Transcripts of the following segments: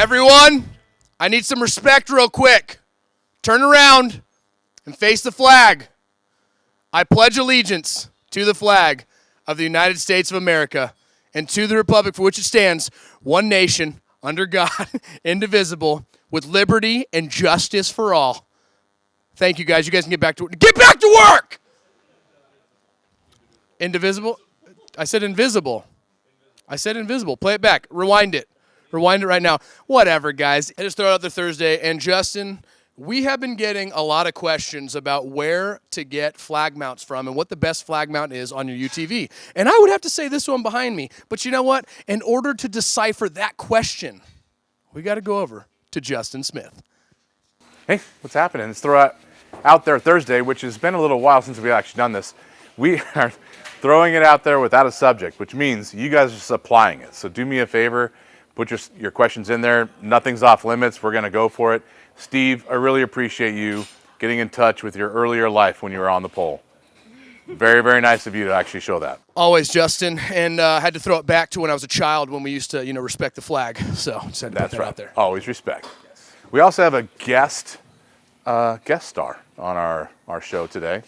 Everyone, I need some respect real quick. Turn around and face the flag. I pledge allegiance to the flag of the United States of America and to the republic for which it stands, one nation, under God, indivisible, with liberty and justice for all. Thank you, guys. You guys can get back to work. Get back to work! Indivisible? I said invisible. I said invisible. Play it back. Rewind it. Rewind it right now. Whatever, guys. I just throw it out there Thursday. And Justin, we have been getting a lot of questions about where to get flag mounts from and what the best flag mount is on your UTV. And I would have to say this one behind me. But you know what? In order to decipher that question, we got to go over to Justin Smith. Hey, what's happening? Let's throw out there Thursday, which has been a little while since we've actually done this. We are throwing it out there without a subject, which means you guys are supplying it. So do me a favor, put your questions in there. Nothing's off limits. We're going to go for it. Steve, I really appreciate you getting in touch with your earlier life when you were on the pole. Very, very nice of you to actually show that. Always, Justin, and I had to throw it back to when I was a child when we used to, respect the flag. So just had to put that out there. Always respect. Yes. We also have a guest star on our show today.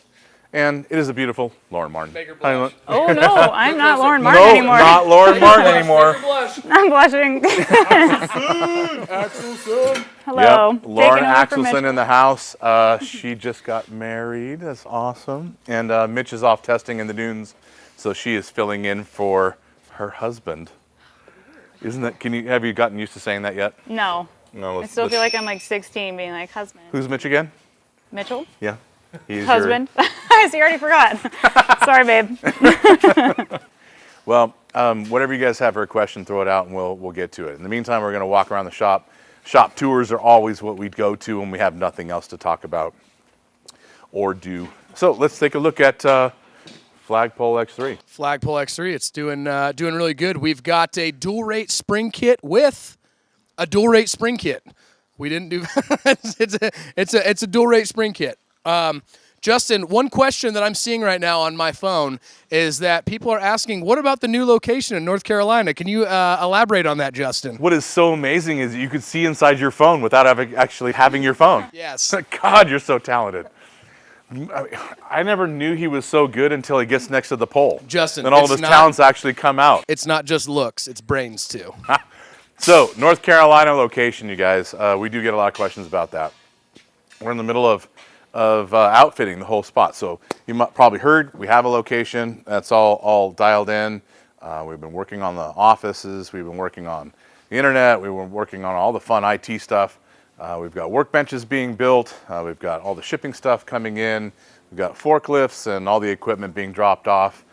And it is a beautiful Lauren Martin. Oh, no, I'm not Lauren Martin anymore. No, not Lauren Martin anymore. I'm blushing. Axelson. Hello. Yep. Lauren Axelson in the house. She just got married. That's awesome. And Mitch is off testing in the dunes, so she is filling in for her husband. Isn't that? Have you gotten used to saying that yet? No. No. I still feel like I'm like 16 being like husband. Who's Mitch again? Mitchell? Yeah. He's husband. See, you already forgot. Sorry, babe. Well, whatever you guys have for a question, throw it out and we'll get to it. In the meantime, we're going to walk around the shop. Shop tours are always what we go to when we have nothing else to talk about or do. So let's take a look at Flagpole X3. Flagpole X3, it's doing really good. We've got a dual rate spring kit with a dual rate spring kit. We didn't do it's a dual rate spring kit. Justin, one question that I'm seeing right now on my phone is that people are asking, what about the new location in North Carolina? Can you elaborate on that, Justin? What is so amazing is you could see inside your phone without actually having your phone. Yes. God, you're so talented. I never knew he was so good until he gets next to the pole. Justin, then all of his talents actually come out. It's not just looks, it's brains too. So, North Carolina location, you guys. We do get a lot of questions about that. We're in the middle of outfitting the whole spot. So you might probably heard we have a location that's all dialed in. We've been working on the offices. We've been working on the internet. We were working on all the fun IT stuff. We've got workbenches being built. We've got all the shipping stuff coming in. We've got forklifts and all the equipment being dropped off.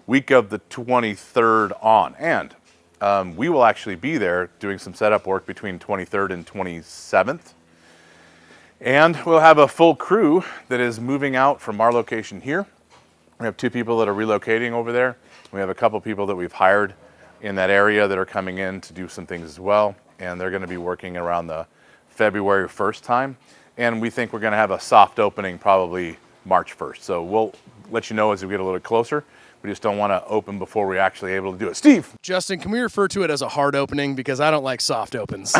Week of the 23rd on. And we will actually be there doing some setup work between 23rd and 27th. And we'll have a full crew that is moving out from our location here. We have 2 people that are relocating over there. We have a couple people that we've hired in that area that are coming in to do some things as well. And they're going to be working around the February 1st time. And we think we're going to have a soft opening probably March 1st. So we'll let you know as we get a little closer. We just don't want to open before we're actually able to do it. Steve! Justin, can we refer to it as a hard opening? Because I don't like soft opens.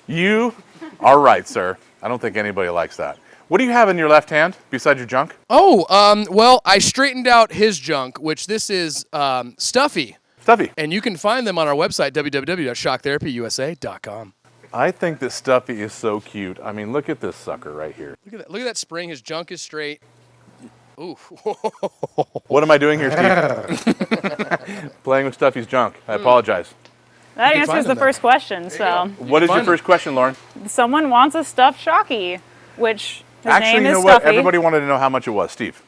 You are right, sir. I don't think anybody likes that. What do you have in your left hand besides your junk? Oh, well, I straightened out his junk, which this is Stuffy. Stuffy. And you can find them on our website, www.shocktherapyusa.com. I think that Stuffy is so cute. I mean, look at this sucker right here. Look at that spring. His junk is straight. Ooh. What am I doing here, Steve? Playing with Stuffy's junk. I apologize. That answers the first question, so. What is your first question, Lauren? Someone wants a stuffed Shocky, which his name is Stuffy. What? Everybody wanted to know how much it was. Steve.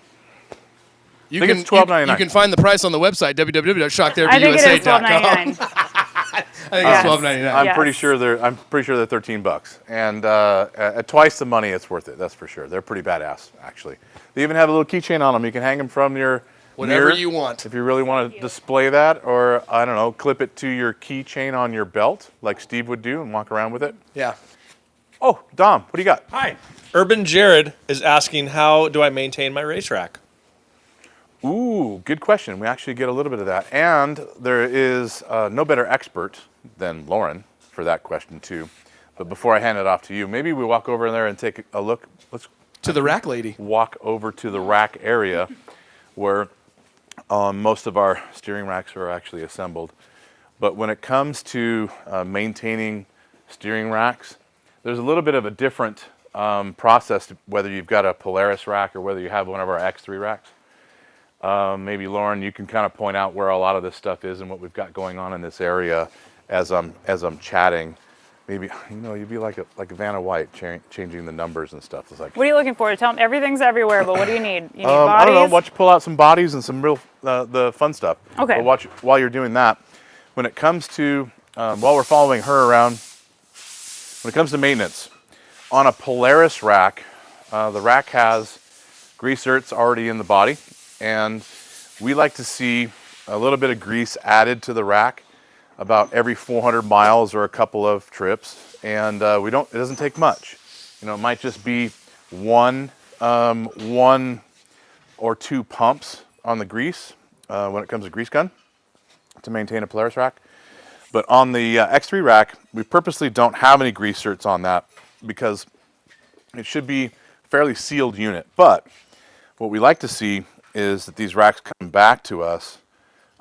I think it's $12.99. You can find the price on the website, www.shocktherapyusa.com. I think it is $12.99. I think it's $12.99. I'm pretty sure they're $13, and at twice the money, it's worth it. That's for sure. They're pretty badass, actually. They even have a little keychain on them. You can hang them from your whatever mirror you want. If you really want to display that, or I don't know, clip it to your keychain on your belt, like Steve would do, and walk around with it. Yeah. Oh, Dom, what do you got? Hi. Urban Jared is asking, how do I maintain my racetrack? Ooh, good question. We actually get a little bit of that. And there is no better expert than Lauren for that question too. But before I hand it off to you, maybe we walk over there and take a look. Let's To the rack lady. walk over to the rack area where most of our steering racks are actually assembled. But when it comes to maintaining steering racks, there's a little bit of a different process to whether you've got a Polaris rack or whether you have one of our X3 racks. Maybe Lauren, you can kind of point out where a lot of this stuff is and what we've got going on in this area as I'm chatting. Maybe you'd be like a Vanna White changing the numbers and stuff. It's like, What are you looking for? Tell them everything's everywhere, but what do you need? You need I don't know. bodies? Watch you pull out some bodies and some real the fun stuff. Okay. But while you're doing that, when it comes to while we're following her around, when it comes to maintenance on a Polaris rack, the rack has grease zerks already in the body, and we like to see a little bit of grease added to the rack about every 400 miles or a couple of trips, and it doesn't take much. It might just be one or two pumps on the grease when it comes to grease gun to maintain a Polaris rack. But on the X3 rack, we purposely don't have any grease zerks on that because it should be a fairly sealed unit. But what we like to see is that these racks come back to us.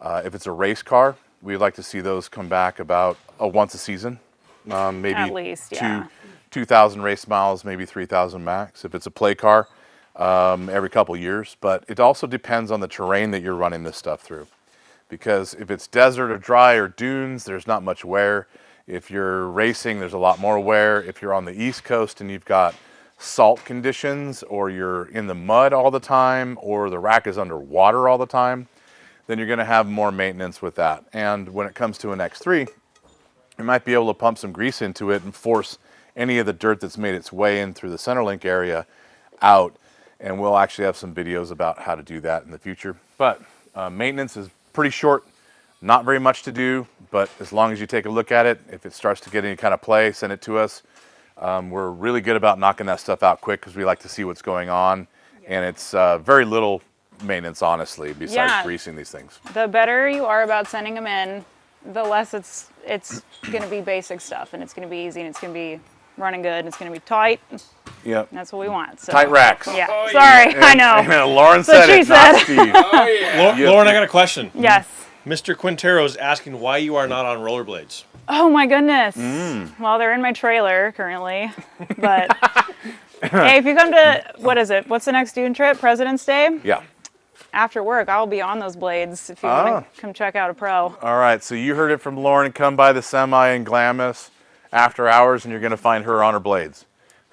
If it's a race car, we'd like to see those come back about once a season, maybe At least, yeah. 2,000 race miles, maybe 3,000 max. If it's a play car, every couple years. But it also depends on the terrain that you're running this stuff through. Because if it's desert or dry or dunes, there's not much wear. If you're racing, there's a lot more wear. If you're on the East Coast and you've got salt conditions, or you're in the mud all the time, or the rack is underwater all the time, then you're going to have more maintenance with that. And when it comes to an X3, you might be able to pump some grease into it and force any of the dirt that's made its way in through the Centerlink area out. And we'll actually have some videos about how to do that in the future. But maintenance is pretty short, not very much to do, but as long as you take a look at it, if it starts to get any kind of play, send it to us. We're really good about knocking that stuff out quick because we like to see what's going on. And it's very little maintenance, honestly, besides greasing these things. The better you are about sending them in, the less it's going to be basic stuff, and it's going to be easy, and it's going to be running good, and it's going to be tight. Yep. That's what we want. So. Tight racks. Yeah. Oh, Sorry, yeah. I know. And Lauren So said she it, not said. Steve. Oh, yeah. Lauren, I got a question. Yes. Mr. Quintero is asking why you are not on rollerblades. Oh my goodness. Well, they're in my trailer currently, but hey, if you come to, what is it? What's the next Dune trip? President's Day? Yeah. After work, I'll be on those blades if you want to come check out a pro. All right, so you heard it from Lauren. Come by the semi in Glamis after hours, and you're going to find her on her blades.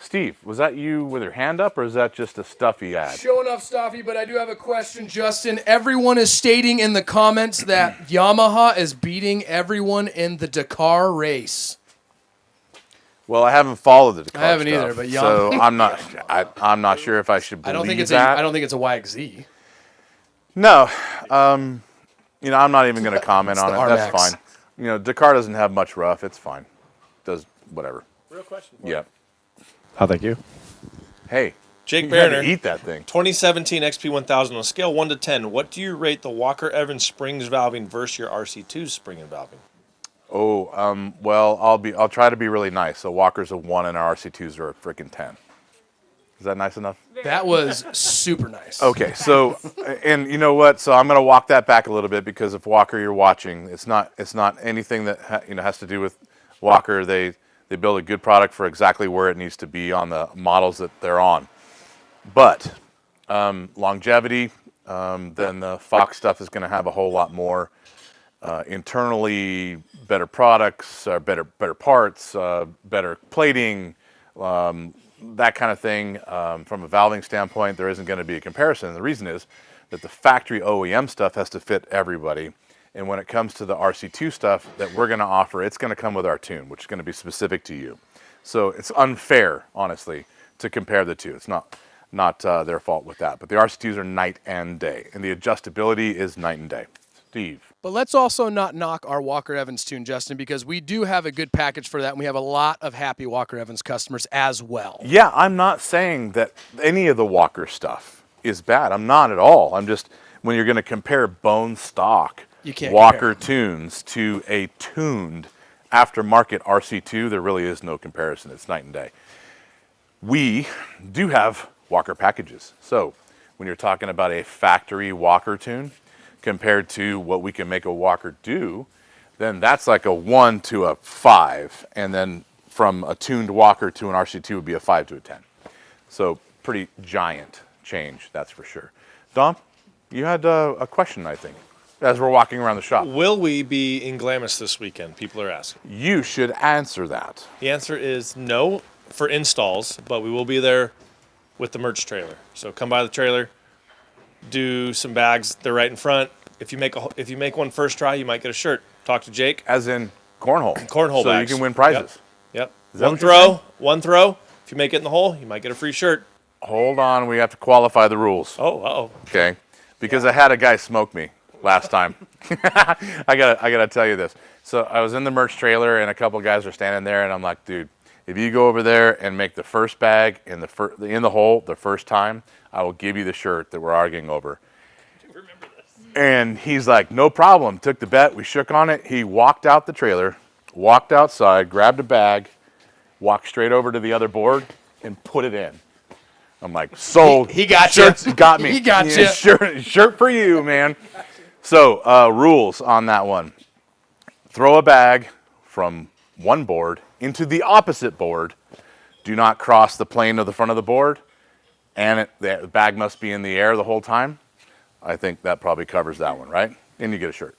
Steve, was that you with your hand up, or is that just a stuffy ad? Showing off Staffy, but I do have a question, Justin. Everyone is stating in the comments that Yamaha is beating everyone in the Dakar race. Well, I haven't followed the Dakar I haven't stuff, either, but so I'm not sure if I should believe I don't think it's that. I don't think it's a YXZ. No, I'm not even going to comment on the it. That's RMAX. fine. Dakar doesn't have much rough. It's fine. Does whatever. Real question. Yeah. Oh, thank you. Hey, Jake you had to Barner, eat that thing. 2017 XP1000 on a scale 1 to 10. What do you rate the Walker Evans springs valving versus your RC2 spring and valving? Oh, well, I'll try to be really nice. So Walker's a 1 and our RC2s are a freaking 10. Is that nice enough? That was super nice. Okay, so and you know what? So I'm going to walk that back a little bit because if Walker you're watching, it's not anything that has to do with Walker. They build a good product for exactly where it needs to be on the models that they're on. But longevity, then the Fox stuff is going to have a whole lot more internally better products, better parts, better plating, that kind of thing. From a valving standpoint, there isn't going to be a comparison. And the reason is that the factory OEM stuff has to fit everybody. And when it comes to the RC2 stuff that we're going to offer, it's going to come with our tune, which is going to be specific to you. So it's unfair, honestly, to compare the two. It's not their fault with that. But the RC2s are night and day, and the adjustability is night and day. Steve. But let's also not knock our Walker Evans tune, Justin, because we do have a good package for that, and we have a lot of happy Walker Evans customers as well. Yeah, I'm not saying that any of the Walker stuff is bad. I'm not at all. I'm just, when you're going to compare bone stock You can't Walker compare. tunes to a tuned aftermarket RC2, there really is no comparison. It's night and day. We do have walker packages. So when you're talking about a factory walker tune compared to what we can make a walker do, then that's like a 1 to a 5. And then from a tuned walker to an RC2 would be a 5 to a 10. So pretty giant change, that's for sure. Dom, you had a question, I think, as we're walking around the shop. Will we be in Glamis this weekend? People are asking. You should answer that. The answer is no for installs, but we will be there with the merch trailer. So come by the trailer, do some bags. They're right in front. If you make one first try, you might get a shirt. Talk to Jake. As in cornhole. Cornhole so bags. You can win prizes. Yep. Is that One what you're saying? one throw. If you make it in the hole, you might get a free shirt. Hold on, we have to qualify the rules. Oh, uh-oh. Okay, because I had a guy smoke me last time. I gotta tell you this. So I was in the merch trailer and a couple guys were standing there, and I'm like, dude, if you go over there and make the first bag in the hole the first time, I will give you the shirt that we're arguing over. And he's like, no problem. Took the bet. We shook on it. He walked out the trailer, walked outside, grabbed a bag, walked straight over to the other board, and put it in. I'm like, sold. He got Shirts you. got me. He got Yeah, you. Shirt for you, man. So rules on that one. Throw a bag from one board into the opposite board. Do not cross the plane of the front of the board. And the bag must be in the air the whole time. I think that probably covers that one, right? And you get a shirt.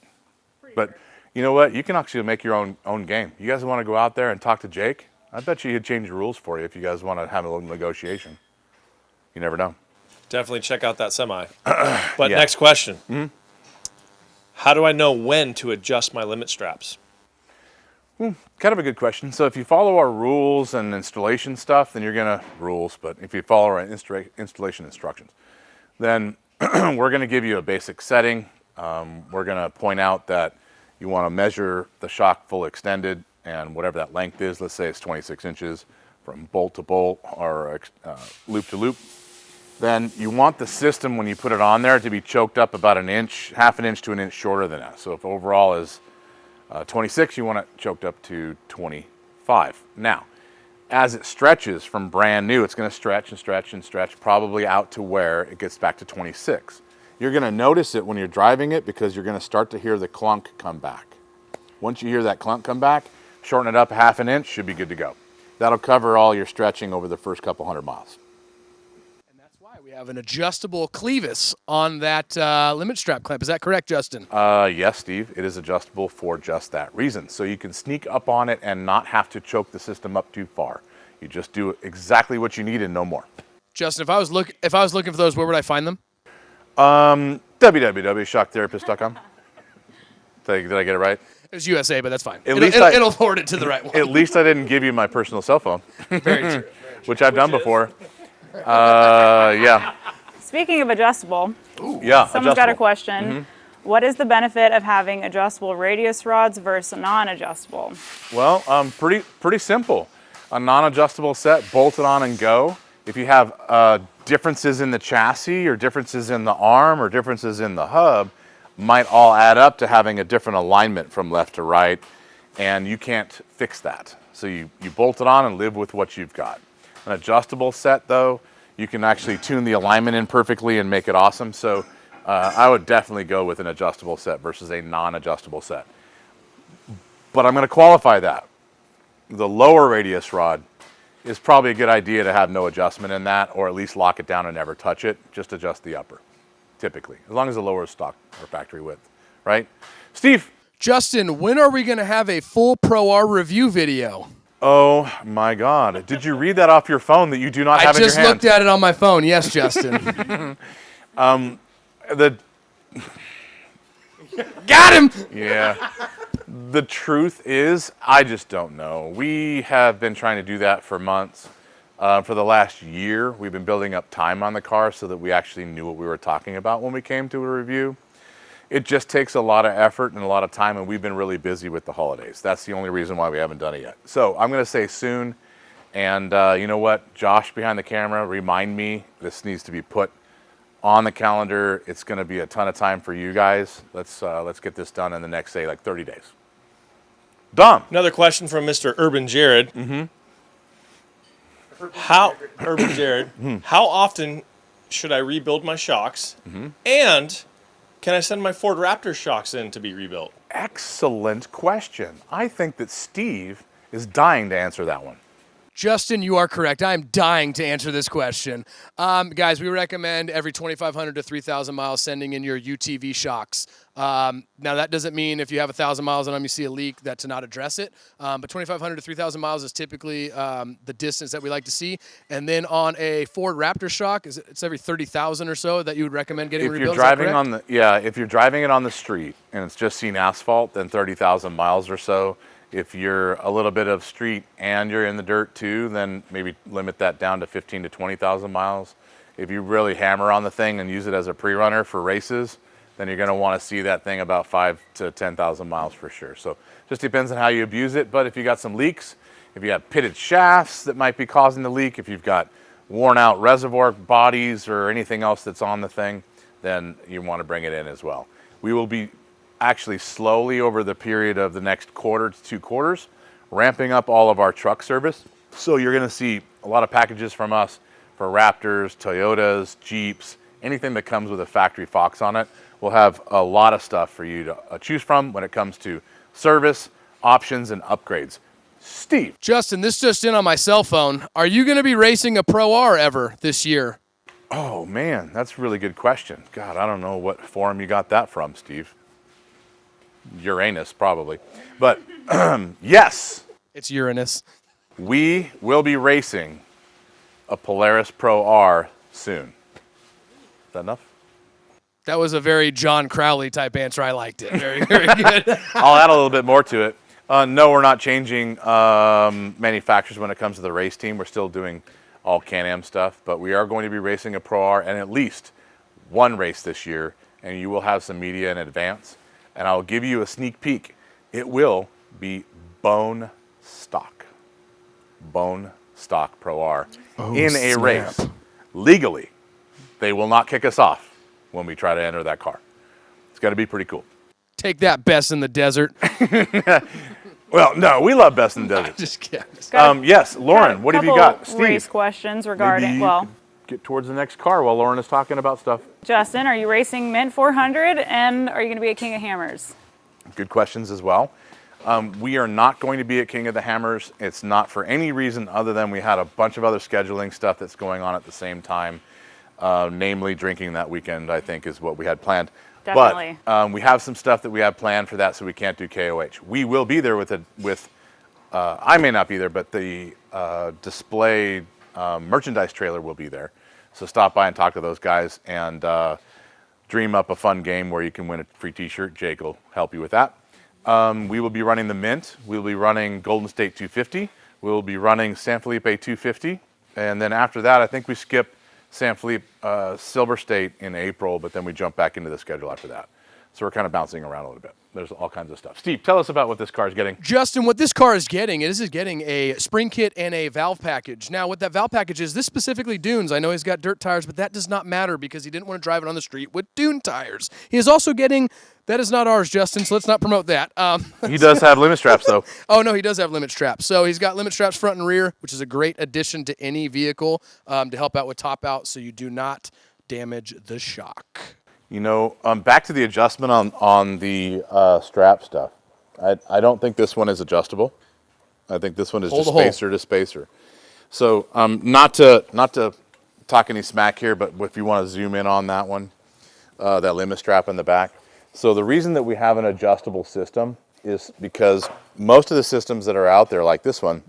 But you know what? You can actually make your own game. You guys want to go out there and talk to Jake? I bet you he'd change the rules for you if you guys want to have a little negotiation. You never know. Definitely check out that semi. But Yeah. next question. Mm-hmm. How do I know when to adjust my limit straps? Kind of a good question. So if you follow our rules and installation stuff, then you're going to but if you follow our installation instructions, then we're going to give you a basic setting. We're going to point out that you want to measure the shock full extended and whatever that length is. Let's say it's 26 inches from bolt to bolt or loop to loop. Then you want the system, when you put it on there, to be choked up about an inch, half an inch to an inch shorter than that. So if overall is 26, you want it choked up to 25. Now, as it stretches from brand new, it's going to stretch and stretch and stretch, probably out to where it gets back to 26. You're going to notice it when you're driving it because you're going to start to hear the clunk come back. Once you hear that clunk come back, shorten it up a half an inch, should be good to go. That'll cover all your stretching over the first couple 100 miles. And that's why we have an adjustable clevis on that limit strap clamp. Is that correct, Justin? Yes, Steve, it is adjustable for just that reason. So you can sneak up on it and not have to choke the system up too far. You just do exactly what you need and no more. Justin, if I was looking for those, where would I find them? www.shocktherapist.com. Did I get it right? It was USA, but that's fine. Least it'll forward it to the right one. At least I didn't give you my personal cell phone, Very true. which I've done before. Yeah. Speaking of adjustable, Yeah. someone's got a adjustable. question. What is the benefit of having adjustable radius rods versus non-adjustable? Well, pretty simple. A non-adjustable set, bolt it on and go. If you have differences in the chassis or differences in the arm or differences in the hub, might all add up to having a different alignment from left to right, and you can't fix that. So you bolt it on and live with what you've got. An adjustable set, though, you can actually tune the alignment in perfectly and make it awesome. So I would definitely go with an adjustable set versus a non-adjustable set. But I'm going to qualify that. The lower radius rod is probably a good idea to have no adjustment in that, or at least lock it down and never touch it. Just adjust the upper, typically, as long as the lower is stock or factory width, right? Steve. Justin, when are we going to have a full Pro R review video? Oh my God! Did you read that off your phone that you do not have in your hand? I just looked at it on my phone. Yes, Justin. Got him. Yeah. The truth is, I just don't know. We have been trying to do that for months. For the last year, we've been building up time on the car so that we actually knew what we were talking about when we came to a review. It just takes a lot of effort and a lot of time, and we've been really busy with the holidays. That's the only reason why we haven't done it yet. So I'm going to say soon. And you know what? Josh behind the camera, remind me. This needs to be put on the calendar. It's going to be a ton of time for you guys. Let's get this done in the next, say, like 30 days. Dom. Another question from Mr. Urban Jared. Mm-hmm. Urban Jared, how often should I rebuild my shocks? Mm-hmm. And can I send my Ford Raptor shocks in to be rebuilt? Excellent question. I think that Steve is dying to answer that one. Justin, you are correct. I am dying to answer this question. Guys, we recommend every 2,500 to 3,000 miles sending in your UTV shocks. Now, that doesn't mean if you have 1,000 miles on them, you see a leak, that to not address it. But 2,500 to 3,000 miles is typically the distance that we like to see. And then on a Ford Raptor shock, it's every 30,000 or so that you would recommend getting rebuilt. If you're driving if you're driving it on the street and it's just seen asphalt, then 30,000 miles or so. If you're a little bit of street and you're in the dirt too, then maybe limit that down to 15 to 20,000 miles. If you really hammer on the thing and use it as a pre-runner for races, then you're going to want to see that thing about 5 to 10,000 miles for sure. So just depends on how you abuse it. But if you got some leaks, if you have pitted shafts that might be causing the leak, if you've got worn out reservoir bodies or anything else that's on the thing, then you want to bring it in as well. We will be actually slowly over the period of the next quarter to 2 quarters, ramping up all of our truck service. So you're going to see a lot of packages from us for Raptors, Toyotas, Jeeps, anything that comes with a factory Fox on it. We'll have a lot of stuff for you to choose from when it comes to service, options, and upgrades. Steve. Justin, this just in on my cell phone. Are you going to be racing a Pro R ever this year? Oh, man, that's a really good question. God, I don't know what forum you got that from, Steve. Uranus, probably. But yes. It's Uranus. We will be racing a Polaris Pro R soon. Is that enough? That was a very John Crowley type answer. I liked it. Very, very good. I'll add a little bit more to it. No, we're not changing manufacturers when it comes to the race team. We're still doing all Can-Am stuff, but we are going to be racing a Pro R and at least one race this year, and you will have some media in advance. And I'll give you a sneak peek. It will be bone stock Pro R in a race. Legally, they will not kick us off when we try to enter that car. It's going to be pretty cool. Take that, Best in the Desert. Well, no, we love Best in the Desert. Just kidding. Yes, Lauren, what have you got? Steve, race questions regarding, get towards the next car while Lauren is talking about stuff. Justin, are you racing Mint 400 and are you going to be at King of Hammers? Good questions as well. We are not going to be at King of the Hammers. It's not for any reason other than we had a bunch of other scheduling stuff that's going on at the same time, namely drinking that weekend, I think, is what we had planned. Definitely. But we have some stuff that we have planned for that, so we can't do KOH. We will be there I may not be there, but the display merchandise trailer will be there. So stop by and talk to those guys and dream up a fun game where you can win a free t-shirt. Jake will help you with that. We will be running the Mint. We'll be running Golden State 250. We'll be running San Felipe 250. And then after that, I think we skip San Felipe Silver State in April, but then we jump back into the schedule after that. So we're kind of bouncing around a little bit. There's all kinds of stuff. Steve, tell us about what this car is getting. Justin, what this car is getting is getting a spring kit and a valve package. Now, what that valve package is, this specifically Dunes. I know he's got dirt tires, but that does not matter because he didn't want to drive it on the street with Dune tires. He is also getting, that is not ours, Justin, so let's not promote that. He does have limit straps, though. Oh, no, he does have limit straps. So he's got limit straps front and rear, which is a great addition to any vehicle to help out with top out so you do not damage the shock. You know, back to the adjustment on the strap stuff. I don't think this one is adjustable. I think this one is just spacer to spacer. So not to talk any smack here, but if you want to zoom in on that one, that limit strap in the back. So the reason that we have an adjustable system is because most of the systems that are out there, like this one,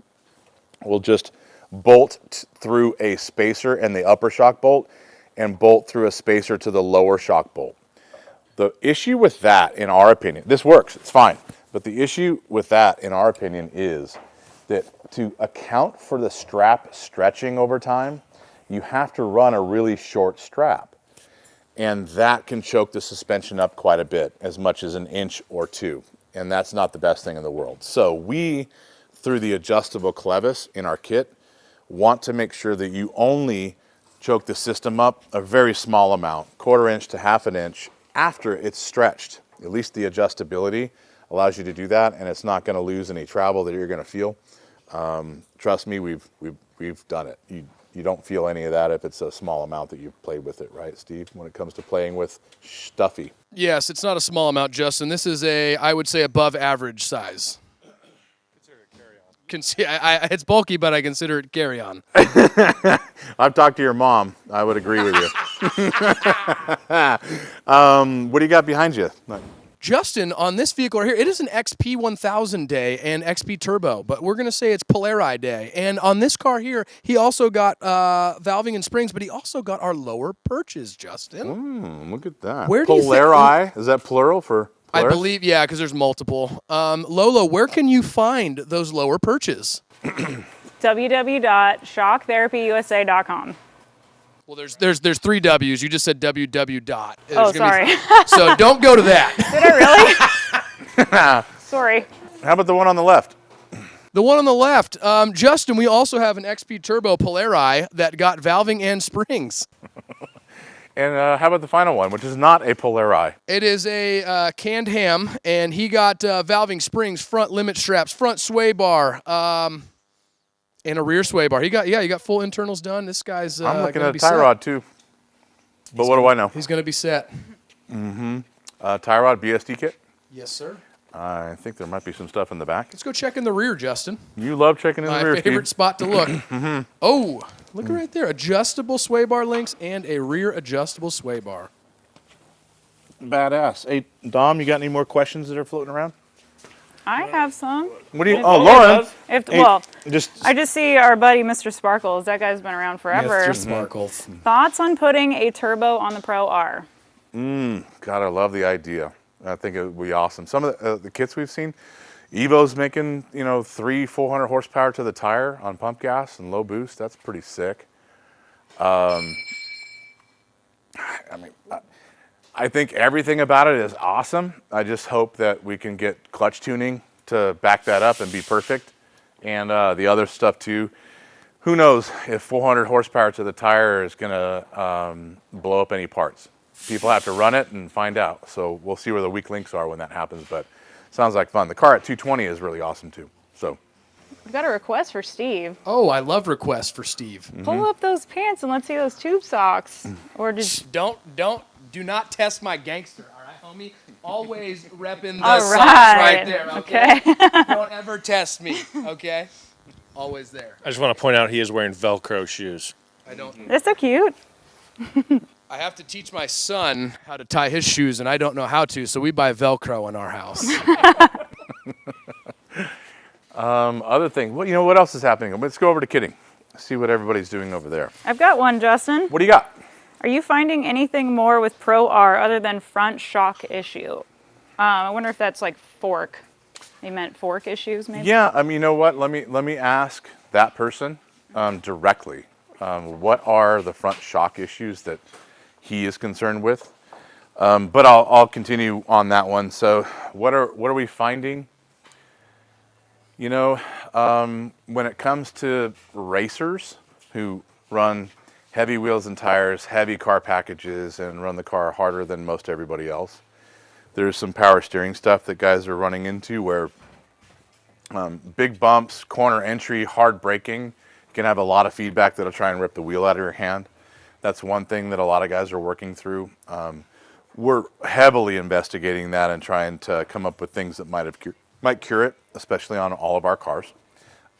will just bolt through a spacer and the upper shock bolt and bolt through a spacer to the lower shock bolt. The issue with that, in our opinion, this works, it's fine, but the issue with that, in our opinion, is that to account for the strap stretching over time, you have to run a really short strap. And that can choke the suspension up quite a bit, as much as an inch or two. And that's not the best thing in the world. So we, through the adjustable clevis in our kit, want to make sure that you only choke the system up a very small amount, 1/4 inch to 1/2 inch, after it's stretched. At least the adjustability allows you to do that, and it's not going to lose any travel that you're going to feel. Trust me, we've done it. You don't feel any of that if it's a small amount that you've played with it, right, Steve? When it comes to playing with stuffy. Yes, it's not a small amount, Justin. This is I would say, above average size. It's bulky, but I consider it carry-on. I've talked to your mom. I would agree with you. What do you got behind you? Justin, on this vehicle right here, it is an XP 1000 day and XP Turbo, but we're going to say it's Polari day. And on this car here, he also got valving and springs, but he also got our lower perches, Justin. Look at that. Where do you Polari, is that plural for Polaris? I believe, yeah, because there's multiple. Lolo, where can you find those lower perches? www.shocktherapyusa.com. Well, there's 3 W's. You just said www. Dot. Oh, sorry. So don't go to that. Did I really? Sorry. How about the one on the left? The one on the left, Justin, we also have an XP Turbo Polari that got valving and springs. And how about the final one, which is not a Polari? It is a canned ham, and he got valving springs, front limit straps, front sway bar, and a rear sway bar. He got full internals done. This guy's I'm looking at a tie tie rod too. But what do I know? He's going to be set. Tie rod BSD kit. Yes, sir. I think there might be some stuff in the back. Let's go check in the rear, Justin. You love checking in the rear, My favorite Steve. spot to look. Oh, look right there. Adjustable sway bar links and a rear adjustable sway bar. Badass. Hey, Dom, you got any more questions that are floating around? I have some. What do you? Oh, Lauren. I just see our buddy Mr. Sparkles. That guy's been around forever. Mr. Sparkles. Thoughts on putting a turbo on the Pro R? God, I love the idea. I think it would be awesome. Some of the kits we've seen, Evo's making 300-400 horsepower to the tire on pump gas and low boost. That's pretty sick. I think everything about it is awesome. I just hope that we can get clutch tuning to back that up and be perfect. And the other stuff too, who knows if 400 horsepower to the tire is going to blow up any parts. People have to run it and find out. So we'll see where the weak links are when that happens. But sounds like fun. The car at 220 is really awesome too. So We've got a request for Steve. Oh, I love requests for Steve. Pull up those pants and let's see those tube socks. Or just Do not test my gangster, all right, homie? Always repping the all socks right there, okay? Don't ever test me, okay? Always there. I just want to point out he is wearing Velcro shoes. I don't. They're so cute. I have to teach my son how to tie his shoes, and I don't know how to, so we buy Velcro in our house. other thing, what else is happening? Let's go over to Kidding. See what everybody's doing over there. I've got one, Justin. What do you got? Are you finding anything more with Pro R other than front shock issue? I wonder if that's like fork. They meant fork issues, maybe? Yeah, you know what? Let me ask that person directly. What are the front shock issues that he is concerned with? But I'll continue on that one. So what are we finding? When it comes to racers who run heavy wheels and tires, heavy car packages, and run the car harder than most everybody else, there's some power steering stuff that guys are running into where big bumps, corner entry, hard braking can have a lot of feedback that'll try and rip the wheel out of your hand. That's one thing that a lot of guys are working through. We're heavily investigating that and trying to come up with things that might cure it, especially on all of our cars.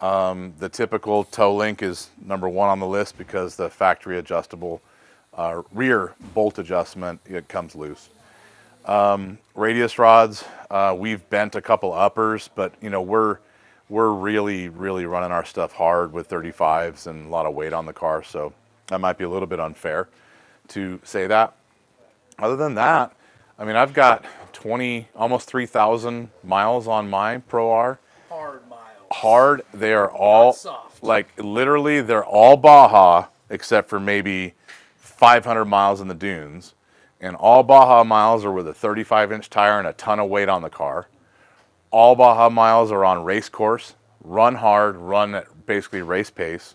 The typical toe link is number one on the list because the factory adjustable rear bolt adjustment, it comes loose. Radius rods, we've bent a couple uppers, but we're really running our stuff hard with 35s and a lot of weight on the car, so that might be a little bit unfair to say that. Other than that, I've got almost 3,000 miles on my Pro R. Hard miles. Hard. They are all soft. Like literally, they're all Baja except for maybe 500 miles in the dunes, and all Baja miles are with a 35-inch tire and a ton of weight on the car. All Baja miles are on race course, run hard, run at basically race pace.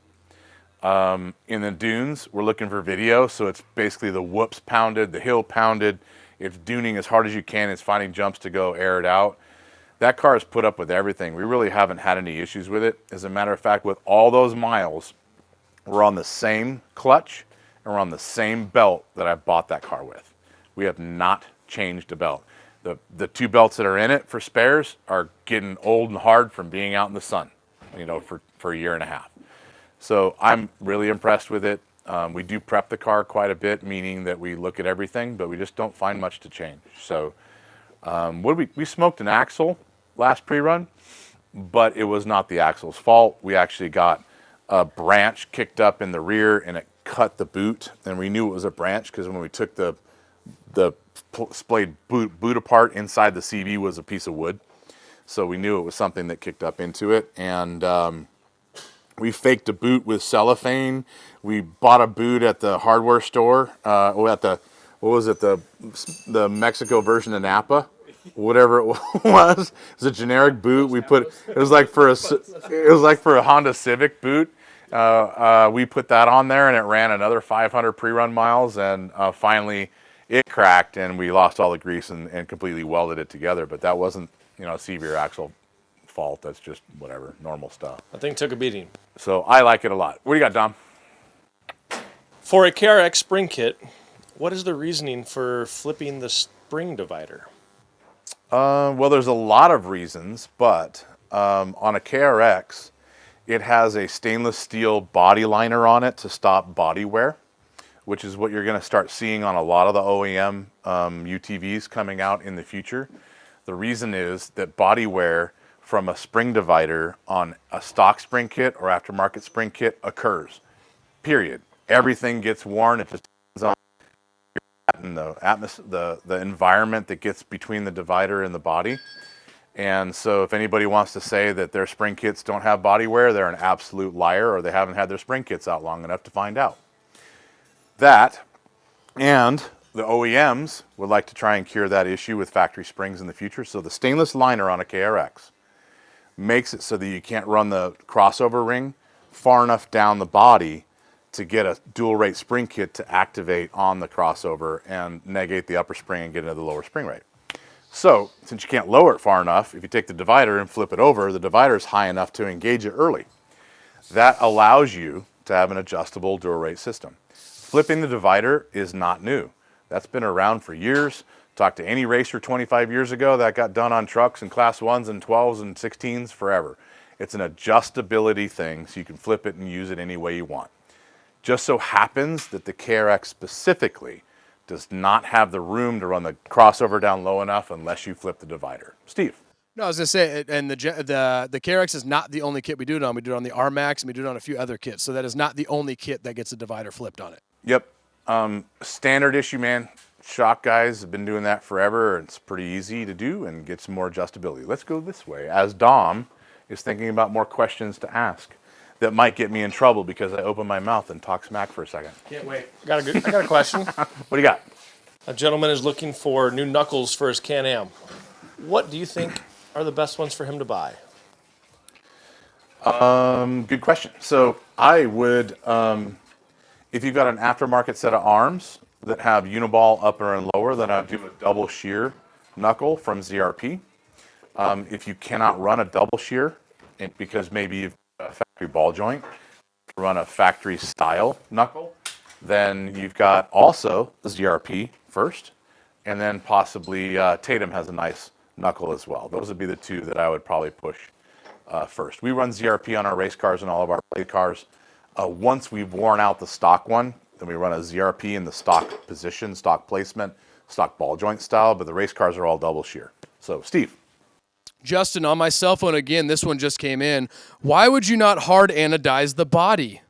In the dunes, we're looking for video, so it's basically the whoops pounded, the hill pounded. It's duning as hard as you can. It's finding jumps to go air it out. That car has put up with everything. We really haven't had any issues with it. As a matter of fact, with all those miles, we're on the same clutch and we're on the same belt that I bought that car with. We have not changed a belt. The 2 belts that are in it for spares are getting old and hard from being out in the sun, for a year and a half. So I'm really impressed with it. We do prep the car quite a bit, meaning that we look at everything, but we just don't find much to change. So we smoked an axle last pre-run, but it was not the axle's fault. We actually got a branch kicked up in the rear and it cut the boot, and we knew it was a branch because when we took the splayed boot apart, inside the CV was a piece of wood. So we knew it was something that kicked up into it, and we faked a boot with cellophane. We bought a boot at the hardware store, the Mexico version of Napa, whatever it was. It was a generic boot. It was like for a Honda Civic boot. We put that on there, and it ran another 500 pre-run miles, and finally it cracked, and we lost all the grease and completely welded it together. But that wasn't, a CV or axle fault. That's just whatever, normal stuff. I think took a beating. So I like it a lot. What do you got, Dom? For a KRX spring kit, what is the reasoning for flipping the spring divider? Well, there's a lot of reasons, but on a KRX, it has a stainless steel body liner on it to stop body wear, which is what you're going to start seeing on a lot of the OEM UTVs coming out in the future. The reason is that body wear from a spring divider on a stock spring kit or aftermarket spring kit occurs, period. Everything gets worn. It just depends on the environment that gets between the divider and the body. And so if anybody wants to say that their spring kits don't have body wear, they're an absolute liar, or they haven't had their spring kits out long enough to find out. That, and the OEMs would like to try and cure that issue with factory springs in the future. So the stainless liner on a KRX makes it so that you can't run the crossover ring far enough down the body to get a dual rate spring kit to activate on the crossover and negate the upper spring and get into the lower spring rate. So since you can't lower it far enough, if you take the divider and flip it over, the divider is high enough to engage it early. That allows you to have an adjustable dual rate system. Flipping the divider is not new. That's been around for years. Talk to any racer 25 years ago, that got done on trucks and class 1s and 12s and 16s forever. It's an adjustability thing, so you can flip it and use it any way you want. Just so happens that the KRX specifically does not have the room to run the crossover down low enough unless you flip the divider. Steve. No, I was gonna say, and the KRX is not the only kit we do it on. We do it on the RMAX, and we do it on a few other kits. So that is not the only kit that gets a divider flipped on it. Yep. Standard issue, man. Shock guys have been doing that forever. It's pretty easy to do and get some more adjustability. Let's go this way, as Dom is thinking about more questions to ask that might get me in trouble because I open my mouth and talk smack for a second. Can't wait. I got a question. What do you got? A gentleman is looking for new knuckles for his Can-Am. What do you think are the best ones for him to buy? Good question. So I would, if you've got an aftermarket set of arms that have uniball upper and lower, then I'd do a double shear knuckle from ZRP. If you cannot run a double shear, because maybe you've got a factory ball joint, run a factory style knuckle, then you've got also the ZRP first, and then possibly Tatum has a nice knuckle as well. Those would be the two that I would probably push first. We run ZRP on our race cars and all of our plate cars. Once we've worn out the stock one, then we run a ZRP in the stock position, stock placement, stock ball joint style, but the race cars are all double shear. So, Steve. Justin, on my cell phone again, this one just came in. Why would you not hard anodize the body?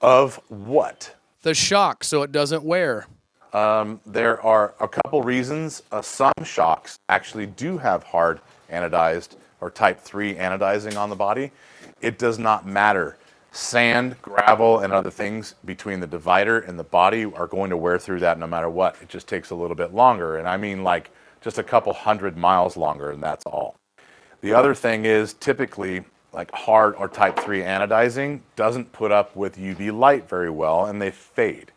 Of what? The shock, so it doesn't wear. There are a couple reasons. Some shocks actually do have hard anodized or type 3 anodizing on the body. It does not matter. Sand, gravel, and other things between the divider and the body are going to wear through that no matter what. It just takes a little bit longer, and I mean like just a couple 100 miles longer, and that's all. The other thing is typically like hard or type 3 anodizing doesn't put up with UV light very well, and they fade.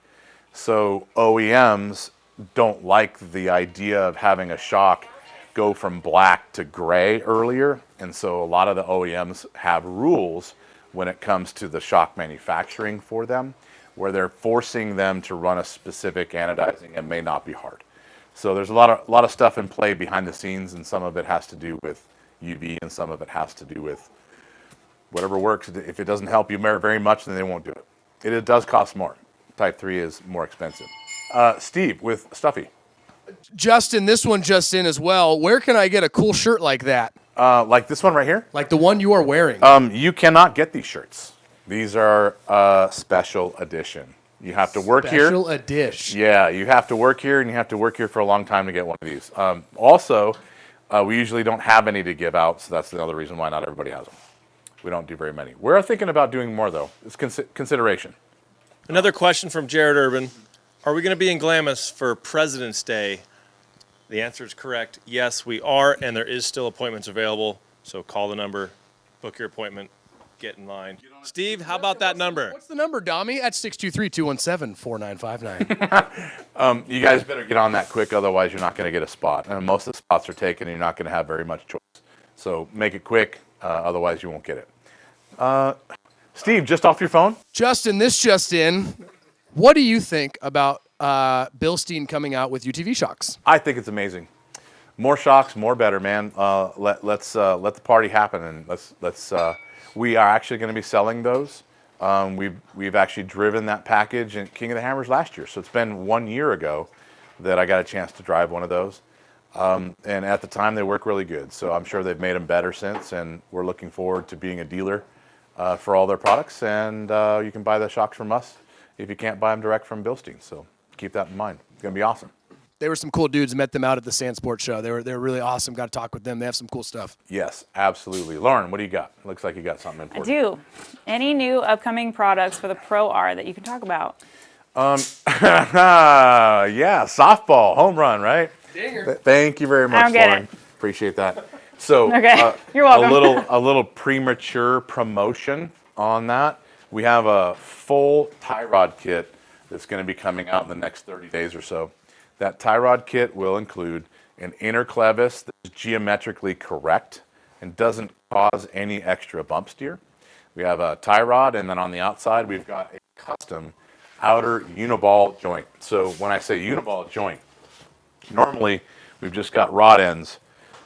So OEMs don't like the idea of having a shock go from black to gray earlier. And so a lot of the OEMs have rules when it comes to the shock manufacturing for them, where they're forcing them to run a specific anodizing and may not be hard. So there's a lot of stuff in play behind the scenes, and some of it has to do with UV, and some of it has to do with whatever works. If it doesn't help you very much, then they won't do it. It does cost more. Type 3 is more expensive. Steve with Stuffy. Justin, this one just in as well. Where can I get a cool shirt like that? Like this one right here? Like the one you are wearing? You cannot get these shirts. These are special edition. You have to work here. Special edition. Yeah, you have to work here, and you have to work here for a long time to get one of these. Also, we usually don't have any to give out, so that's another reason why not everybody has them. We don't do very many. We're thinking about doing more, though. It's consideration. Another question from Jared Urban. Are we going to be in Glamis for President's Day? The answer is correct. Yes, we are, and there is still appointments available. So call the number, book your appointment, get in line. Steve, how about that number? What's the number, Dommy? At 623-217-4959. You guys better get on that quick, otherwise you're not going to get a spot. And most of the spots are taken, and you're not going to have very much choice. So make it quick, otherwise you won't get it. Steve, just off your phone? Justin, this just in. What do you think about Bilstein coming out with UTV shocks? I think it's amazing. More shocks, more better, man. Let's let the party happen, and let's. We are actually going to be selling those. We've actually driven that package in King of the Hammers last year, so it's been 1 year ago that I got a chance to drive one of those. And at the time, they work really good. So I'm sure they've made them better since, and we're looking forward to being a dealer for all their products. And you can buy the shocks from us if you can't buy them direct from Bilstein. So keep that in mind. It's going to be awesome. They were some cool dudes. Met them out at the Sand Sports Show. They were really awesome. Got to talk with them. They have some cool stuff. Yes, absolutely. Lauren, what do you got? Looks like you got something important. I do. Any new upcoming products for the Pro R that you can talk about? Yeah, softball, home run, right? Dinger. Thank you very much, I don't get Lauren. it. Appreciate that. So, Okay, you're welcome. a little premature promotion on that. We have a full tie rod kit that's going to be coming out in the next 30 days or so. That tie rod kit will include an inner clevis that's geometrically correct and doesn't cause any extra bump steer. We have a tie rod, and then on the outside, we've got a custom outer uniball joint. So when I say uniball joint, normally we've just got rod ends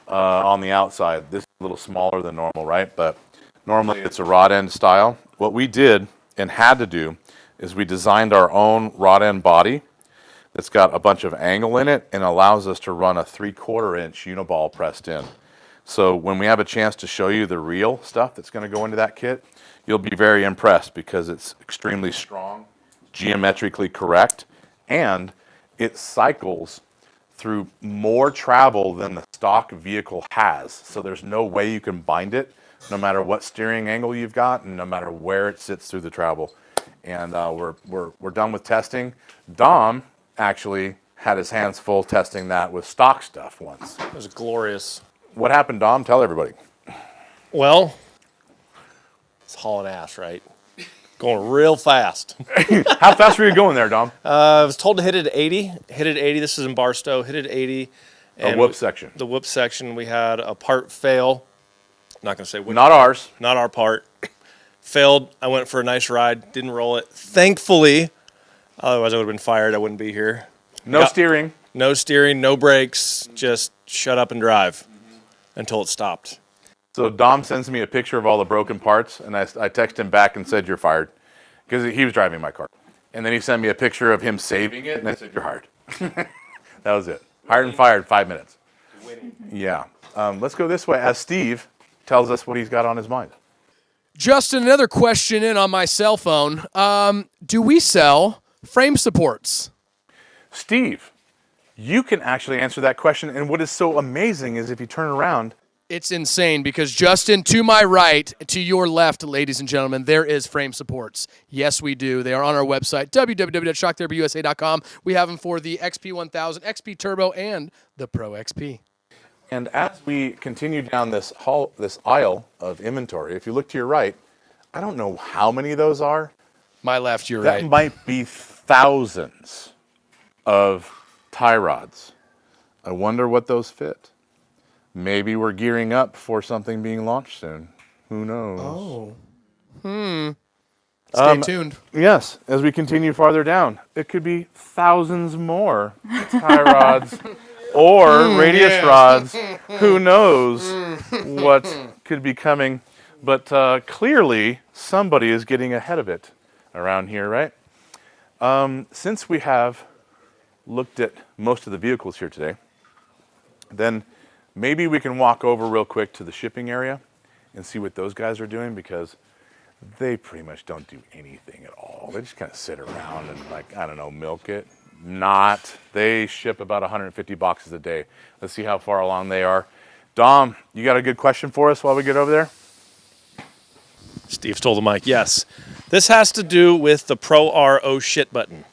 on the outside. This is a little smaller than normal, right? But normally it's a rod end style. What we did and had to do is we designed our own rod end body that's got a bunch of angle in it and allows us to run a 3/4 inch uniball pressed in. So when we have a chance to show you the real stuff that's going to go into that kit, you'll be very impressed because it's extremely strong, geometrically correct, and it cycles through more travel than the stock vehicle has. So there's no way you can bind it, no matter what steering angle you've got and no matter where it sits through the travel. And we're done with testing. Dom actually had his hands full testing that with stock stuff once. It was glorious. What happened, Dom? Tell everybody. Well, it's hauling ass, right? Going real fast. How fast were you going there, Dom? I was told to hit it at 80. Hit it at 80. This is in Barstow. Hit it at 80. A whoop section. The whoop section. We had a part fail. Not going to say which. Not ours. Not our part. Failed. I went for a nice ride. Didn't roll it. Thankfully, otherwise I would have been fired. I wouldn't be here. No steering. No steering. No brakes. Just shut up and drive until it stopped. So Dom sends me a picture of all the broken parts, and I text him back and said, "You're fired," because he was driving my car. And then he sent me a picture of him saving it, and I said, "You're hired." That was it. Hired and fired, 5 minutes. Yeah. Let's go this way as Steve tells us what he's got on his mind. Justin, another question in on my cell phone. Do we sell frame supports? Steve, you can actually answer that question. And what is so amazing is if you turn around, It's insane because, Justin, to my right, to your left, ladies and gentlemen, there is frame supports. Yes, we do. They are on our website, www.shocktherapyusa.com. We have them for the XP1000, XP Turbo, and the Pro XP. and as we continue down this aisle of inventory, if you look to your right, I don't know how many of those are. My left, your That right. might be thousands of tie rods. I wonder what those fit. maybe we're gearing up for something being launched soon. Who knows? Oh. Stay tuned. Yes, as we continue farther down, it could be thousands more tie rods or radius rods. Who knows what could be coming? But clearly, somebody is getting ahead of it around here, right? Since we have looked at most of the vehicles here today, then maybe we can walk over real quick to the shipping area and see what those guys are doing, because they pretty much don't do anything at all. They just kind of sit around and, like, I don't know, milk it. Not. They ship about 150 boxes a day. Let's see how far along they are. Dom, you got a good question for us while we get over there? Steve stole the mic. Yes. This has to do with the Pro R oh shit button.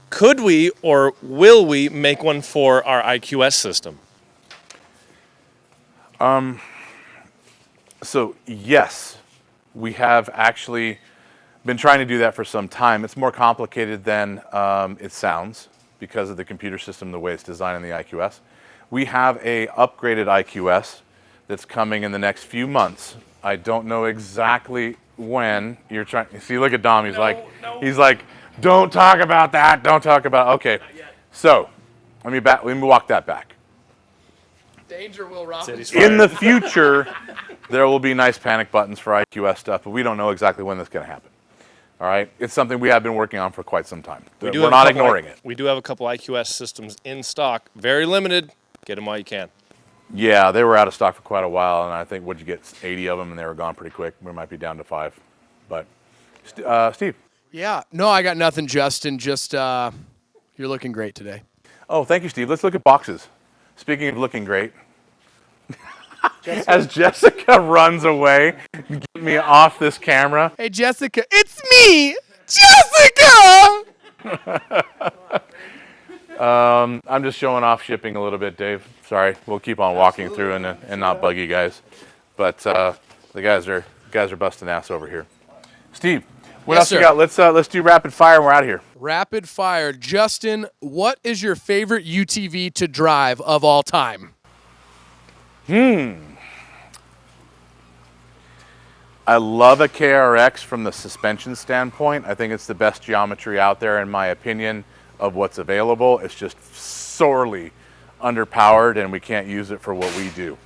Could we or will we make one for our IQS system? So, yes, we have actually been trying to do that for some time. It's more complicated than it sounds because of the computer system, the way it's designed in the IQS. We have a upgraded IQS that's coming in the next few months. I don't know exactly when. You're trying. See, look at Dom. He's like, don't talk about that. Don't talk about. Okay, so let me walk that back. Danger, Will Robinson. In the future, there will be nice panic buttons for IQS stuff, but we don't know exactly when that's going to happen. All right, it's something we have been working on for quite some time. We're not ignoring it. We do have a couple IQS systems in stock. Very limited. Get them while you can. Yeah, they were out of stock for quite a while, and I think what'd you get, 80 of them, and they were gone pretty quick. We might be down to 5. But Steve. Yeah, no, I got nothing, Justin. Just you're looking great today. Oh, thank you, Steve. Let's look at boxes. Speaking of looking great, as Jessica runs away, get me off this camera. Hey, Jessica, it's me, Jessica! I'm just showing off shipping a little bit, Dave. Sorry, we'll keep on walking through and not bug you guys. But the guys are busting ass over here. Steve, what else you got? Let's do rapid fire and we're out of here. Rapid fire. Justin, what is your favorite UTV to drive of all time? I love a KRX from the suspension standpoint. I think it's the best geometry out there, in my opinion, of what's available. It's just sorely underpowered, and we can't use it for what we do.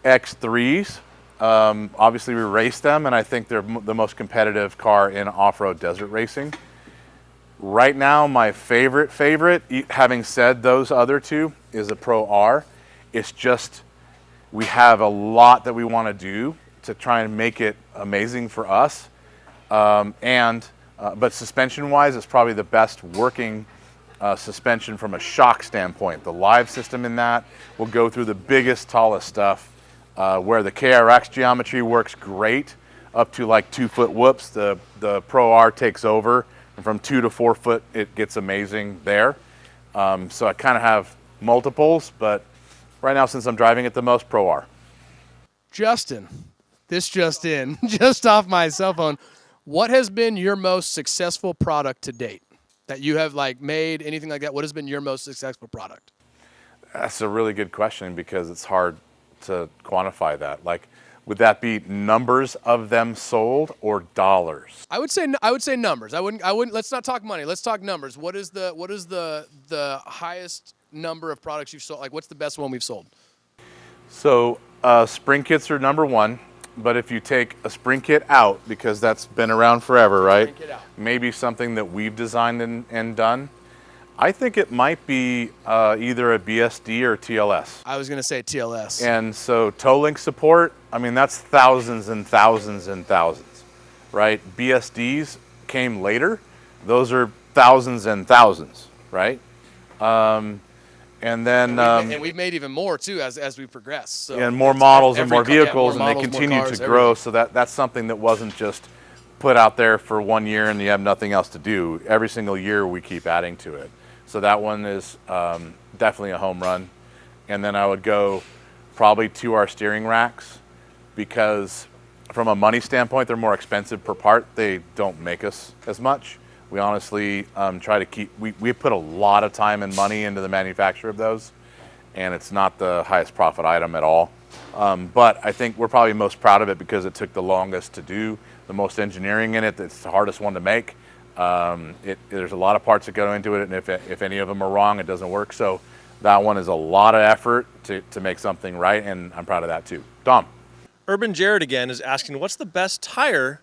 X3s, obviously we race them, and I think they're the most competitive car in off-road desert racing. Right now, my favorite, having said those other two, is a Pro R. It's just, we have a lot that we want to do to try and make it amazing for us. But suspension-wise, it's probably the best working suspension from a shock standpoint. The live system in that will go through the biggest, tallest stuff, where the KRX geometry works great, up to like 2-foot whoops. The Pro R takes over, and from 2 to 4 foot, it gets amazing there. So I kind of have multiples, but right now, since I'm driving it the most, Pro R. Justin, this just in, just off my cell phone. What has been your most successful product to date that you have like made, anything like that? What has been your most successful product? That's a really good question, because it's hard to quantify that. Like, would that be numbers of them sold or dollars? I would say numbers. I wouldn't. Let's not talk money. Let's talk numbers. What is the highest number of products you've sold? Like, what's the best one we've sold? So spring kits are number one. But if you take a spring kit out, because that's been around forever, right? Maybe something that we've designed and done. I think it might be either a BSD or TLS. I was going to say TLS. And so tow link support, I mean, that's thousands and thousands and thousands, right? BSDs came later. Those are thousands and thousands, right? And then and we've made even more too as we progress. So and more models and more vehicles, and they continue to grow. So that's something that wasn't just put out there for 1 year and you have nothing else to do. Every single year we keep adding to it. So that one is definitely a home run. And then I would go probably to our steering racks, because from a money standpoint, they're more expensive per part. They don't make us as much. We honestly try to keep, we put a lot of time and money into the manufacture of those. and it's not the highest profit item at all. But I think we're probably most proud of it because it took the longest to do, the most engineering in it. It's the hardest one to make. There's a lot of parts that go into it, and if any of them are wrong, it doesn't work. So that one is a lot of effort to make something right, and I'm proud of that too. Dom. Urban Jared again is asking, what's the best tire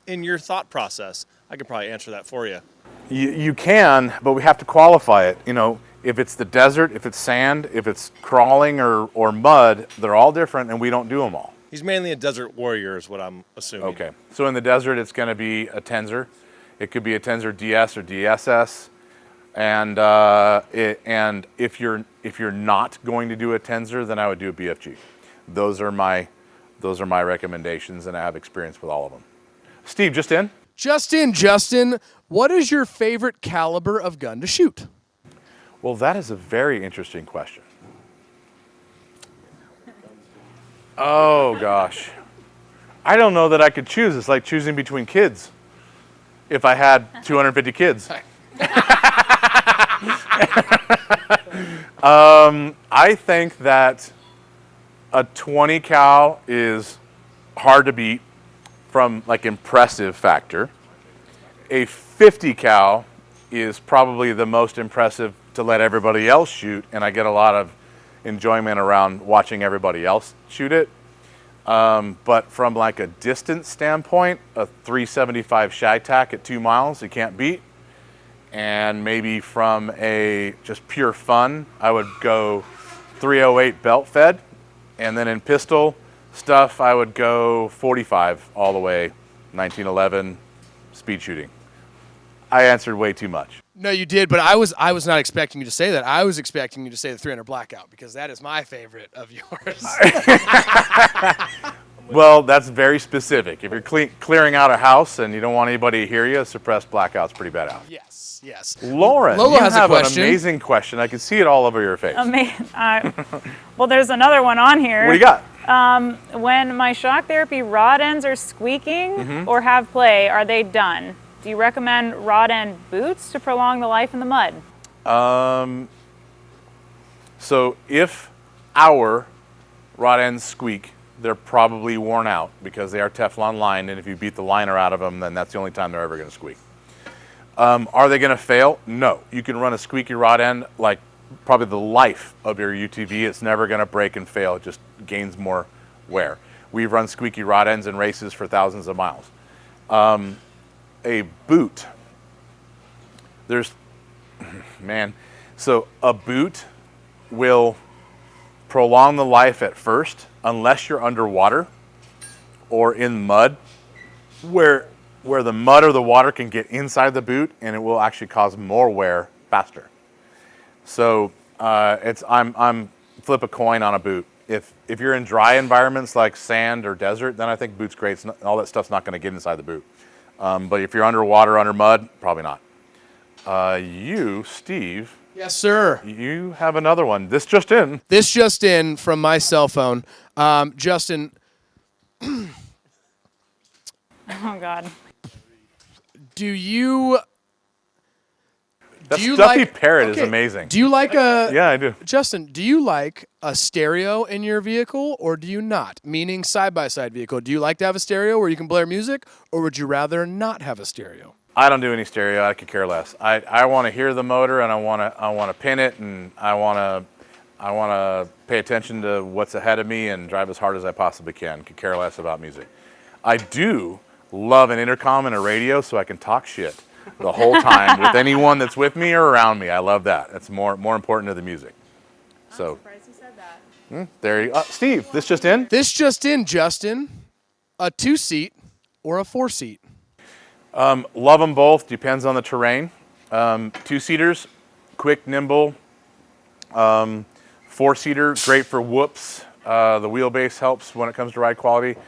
in your thought process? I could probably answer that for you. You can, but we have to qualify it. You know, if it's the desert, if it's sand, if it's crawling or mud, they're all different, and we don't do them all. He's mainly a desert warrior is what I'm assuming. Okay. So in the desert, it's going to be a Tenzer. It could be a Tenzer DS or DSS. And if you're not going to do a Tenzer, then I would do a BFG. Those are my recommendations, and I have experience with all of them. Steve, just in? Justin, what is your favorite caliber of gun to shoot? Well, that is a very interesting question. Oh, gosh. I don't know that I could choose. It's like choosing between kids. If I had 250 kids. I think that a 20 cal is hard to beat from like impressive factor. A 50 cal is probably the most impressive to let everybody else shoot, and I get a lot of enjoyment around watching everybody else shoot it. But from like a distance standpoint, a 375 Shy-Tac at 2 miles, you can't beat. And maybe from a just pure fun, I would go 308 belt fed. And then in pistol stuff, I would go 45 all the way, 1911 speed shooting. I answered way too much. No, you did, but I was not expecting you to say that. I was expecting you to say the 300 Blackout because that is my favorite of yours. Well, that's very specific. If you're clearing out a house and you don't want anybody to hear you, a suppressed blackout's pretty bad out. Yes. Lauren, Lola you has a have question. an amazing question. I can see it all over your face. Well, there's another one on here. What do you got? When my shock therapy rod ends are squeaking or have play, are they done? Do you recommend rod end boots to prolong the life in the mud? So if our rod ends squeak, they're probably worn out because they are Teflon lined, and if you beat the liner out of them, then that's the only time they're ever going to squeak. Are they going to fail? No. You can run a squeaky rod end like probably the life of your UTV. It's never going to break and fail. It just gains more wear. We've run squeaky rod ends in races for thousands of miles. A boot. So a boot will prolong the life at first unless you're underwater or in mud where the mud or the water can get inside the boot, and it will actually cause more wear faster. So I'm flip a coin on a boot. If you're in dry environments like sand or desert, then I think boot's great. All that stuff's not going to get inside the boot. But if you're underwater, under mud, probably not. You, Steve. Yes, sir. You have another one. This just in from my cell phone. Justin. Oh, God. That stuffy parrot is amazing. Do you like a... Yeah, I do. Justin, do you like a stereo in your vehicle or do you not? Meaning side-by-side vehicle. Do you like to have a stereo where you can blare music, or would you rather not have a stereo? I don't do any stereo. I could care less. I want to hear the motor, and I want to pin it, and I want to pay attention to what's ahead of me and drive as hard as I possibly can. Could care less about music. I do love an intercom and a radio so I can talk shit the whole time with anyone that's with me or around me. I love that. It's more important to the music. So, I'm surprised you said that. there you go. Steve, this just in? This just in, Justin. A 2-seat or a 4-seat? Love them both. Depends on the terrain. 2-seaters, quick, nimble. 4-seater, great for whoops. The wheelbase helps when it comes to ride quality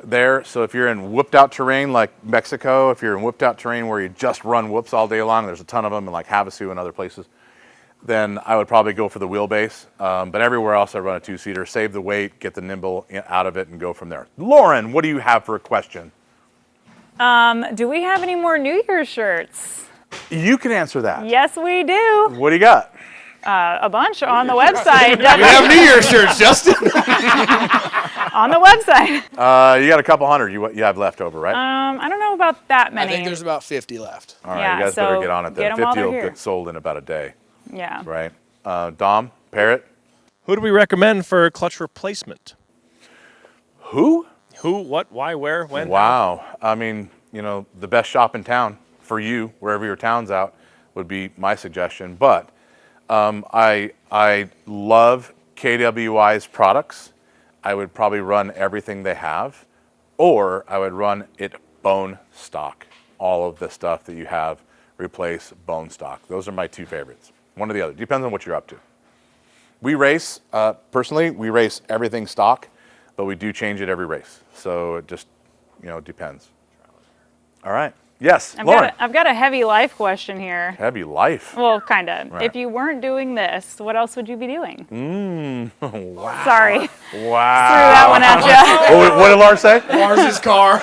there. So if you're in whooped out terrain like Mexico, if you're in whooped out terrain where you just run whoops all day long, there's a ton of them in like Havasu and other places, then I would probably go for the wheelbase. But everywhere else I run a 2-seater, save the weight, get the nimble out of it, and go from there. Lauren, what do you have for a question? Do we have any more New Year's shirts? You can answer that. Yes, we do. What do you got? A bunch on the website. We have New Year's shirts, Justin. On the website. You got a couple hundred you have left over, right? I don't know about that I many. think there's about 50 left. All right, yeah, you guys better so get on it get then. 'em while 50 will they're here. get sold in about a day, Yeah. right? Dom, Parrot, Who do we recommend for clutch replacement? who? Who, what, why, where, when? Wow. I mean, the best shop in town for you, wherever your town's out, would be my suggestion. But I love KWI's products. I would probably run everything they have, or I would run it bone stock. All of the stuff that you have, replace bone stock. Those are my two favorites. One or the other. Depends on what you're up to. We race, personally, we race everything stock, but we do change it every race. So it just, depends. All right. Yes, Lauren. I've got a heavy life question here. Heavy life. Well, kind of. Right. If you weren't doing this, what else would you be doing? Wow. Sorry. Wow. Threw that one at you. Oh, what did Lars say? Lars's car.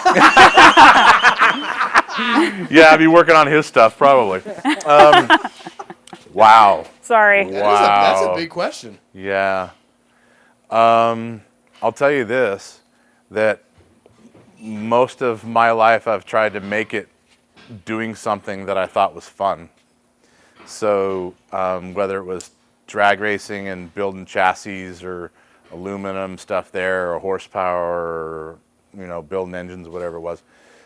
Yeah, I'd be working on his stuff probably. Wow. Sorry. Wow. That's a big question. Yeah. I'll tell you this, that most of my life I've tried to make it doing something that I thought was fun. So whether it was drag racing and building chassis or aluminum stuff there, or horsepower, or building engines, whatever it was.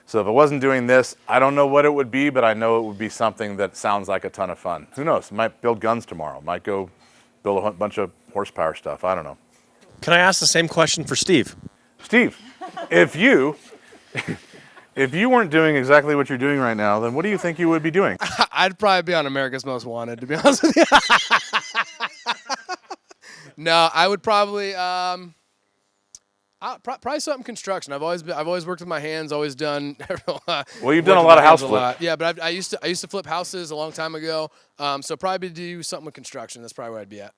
So if I wasn't doing this, I don't know what it would be, but I know it would be something that sounds like a ton of fun. Who knows? Might build guns tomorrow. Might go build a bunch of horsepower stuff. I don't know. Can I ask the same question for Steve? Steve, if you weren't doing exactly what you're doing right now, then what do you think you would be doing? I'd probably be on America's Most Wanted, to be honest with you. No, I would probably probably something construction. I've always worked with my hands. Always done. Well, you've done a lot of house flip. Yeah, but I used to flip houses a long time ago. So probably do something with construction. That's probably where I'd be at.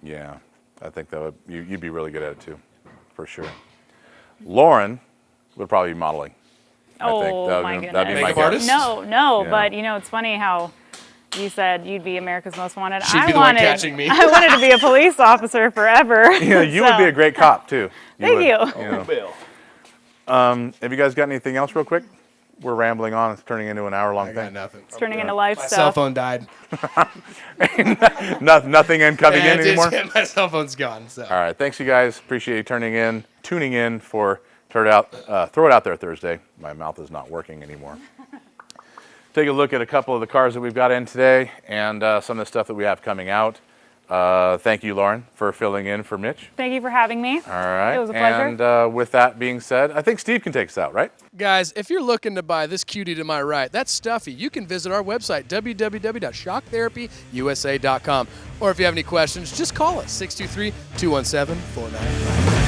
Yeah, I think you'd be really good at it too, for sure. Lauren would probably be modeling. Oh, my goodness. That'd be my Makeup artist? guess. No, Yeah. but it's funny how you said you'd be America's Most Wanted. She'd be the one catching me. I wanted to be a police officer forever. Yeah, you would be a great cop too. Thank would, you. Bill. Have you guys got anything else real quick? We're rambling on. It's turning into an hour-long I got thing. nothing. It's turning into life My stuff. cell phone died. Nothing coming in anymore? My cell phone's gone. So. All right. Thanks, you guys. Appreciate you tuning in for Throw It Out There Thursday. My mouth is not working anymore. Take a look at a couple of the cars that we've got in today and some of the stuff that we have coming out. Thank you, Lauren, for filling in for Mitch. Thank you for having me. All right. It was a pleasure. And with that being said, I think Steve can take us out, right? Guys, if you're looking to buy this cutie to my right, that's Stuffy. You can visit our website, www.shocktherapyusa.com. Or if you have any questions, just call us, 623-217-4995.